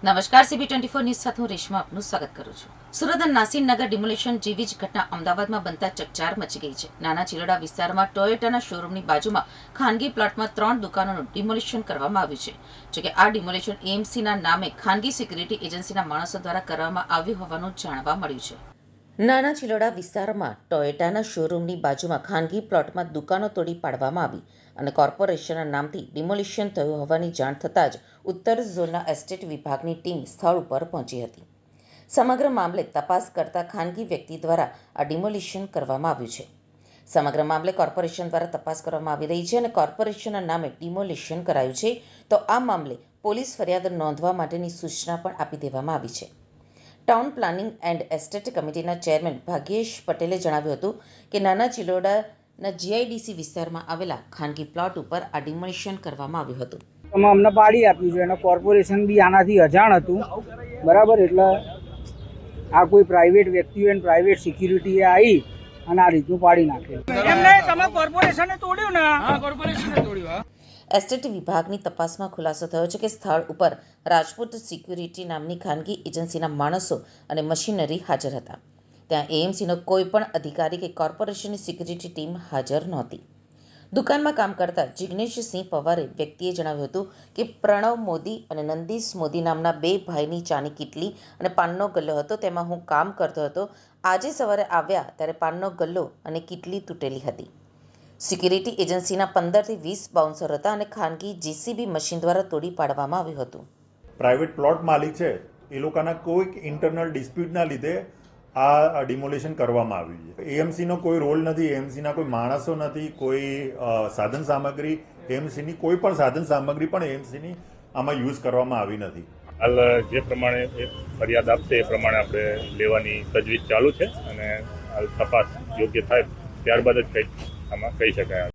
નમસ્કાર, CB24 news સાથે હું રેશમા આપનું સ્વાગત કરું છું. સુરત નાસીનનગર ડિમોલિશન જેવી જ ઘટના અમદાવાદમાં બનતા ચકચાર મચી ગઈ છે. નાના ચિલોડા વિસ્તારમાં ટોયોટાના શોરૂમની બાજુમાં ખાનગી પ્લોટમાં 3 દુકાનોનું ડિમોલિશન કરવામાં આવ્યું છે. જોકે આ ડિમોલિશન AMCના નામે ખાનગી સિક્યુરિટી એજન્સીના માણસો દ્વારા કરવામાં આવ્યું હોવાનું જાણવા મળ્યું છે. નાના ચિલોડા વિસ્તારમાં ટોયોટાના શોરૂમની બાજુમાં ખાનગી પ્લોટમાં દુકાનો તોડી પાડવામાં આવી અને કોર્પોરેશનના નામથી ડિમોલિશન થયું હોવાની જાણ થતાં જ ઉત્તર ઝોનના એસ્ટેટ વિભાગની ટીમ સ્થળ ઉપર પહોંચી હતી. સમગ્ર મામલે તપાસ કરતા ખાનગી વ્યક્તિ દ્વારા આ ડિમોલિશન કરવામાં આવ્યું છે. સમગ્ર મામલે કોર્પોરેશન દ્વારા તપાસ કરવામાં આવી રહી છે અને કોર્પોરેશનના નામે ડિમોલિશન કરાયું છે, તો આ મામલે પોલીસ ફરિયાદ નોંધવા માટેની સૂચના પણ આપી દેવામાં આવી છે. ટાઉન પ્લાનિંગ એન્ડ એસ્ટેટ કમિટીના ચેરમેન ભાગ્યેશ પટેલે જણાવ્યું હતું કે નાના ચિલોડાના GIDC વિસ્તારમાં આવેલા ખાનગી પ્લોટ ઉપર આ ડિમોલિશન કરવામાં આવ્યું હતું. અમને પાડી આપ્યું છે અને કોર્પોરેશન બી આનાથી અજાણ હતું, બરાબર. એટલે આ કોઈ પ્રાઇવેટ વ્યક્તિઓ અને પ્રાઇવેટ સિક્યુરિટીએ આવી અને આ રીતનું પાડી નાખેલું. કોર્પોરેશને તોડ્યું ને? હા, કોર્પોરેશને તોડ્યું. એસ્ટેટ વિભાગની તપાસમાં ખુલાસો થયો છે કે સ્થળ ઉપર રાજપૂત સિક્યુરિટી નામની ખાનગી એજન્સીના માણસો અને મશીનરી હાજર હતા. ત્યાં AMCનો કોઈ પણ અધિકારી કે કોર્પોરેશનની સિક્યુરિટી ટીમ હાજર નહોતી. દુકાનમાં કામ કરતા જિગ્નેશસિંહ પવારે વ્યક્તિએ જણાવ્યું હતું કે પ્રણવ મોદી અને નંદીશ મોદી નામના 2 ભાઈની ચાની કિટલી અને પાનનો ગલ્લો હતો. તેમાં હું કામ કરતો હતો. આજે સવારે આવ્યા ત્યારે પાનનો ગલ્લો અને કિટલી તૂટેલી હતી. સિક્યુરિટી એજન્સીના 15 થી 20 બાઉન્સર હતા અને ખાનગી JCB મશીન દ્વારા તોડી પાડવામાં આવ્યું હતું. પ્રાઇવેટ પ્લોટ માલિક છે એ લોકોના કોઈક ઇન્ટરનલ ડિસ્પ્યુટના લીધે આ ડિમોલિશન કરવામાં આવ્યું છે. AMCનો કોઈ રોલ નથી, AMCના કોઈ માણસો નથી, કોઈ સાધન સામગ્રી AMCની કોઈ પણ સાધન સામગ્રી પણ AMCની આમાં યુઝ કરવામાં આવી નથી. હાલ જે પ્રમાણે ફરિયાદ આપશે એ પ્રમાણે આપણે લેવાની તજવીજ ચાલુ છે અને હાલ તપાસ યોગ્ય થાય ત્યારબાદ જ કંઈક આમાં કહી શકાય.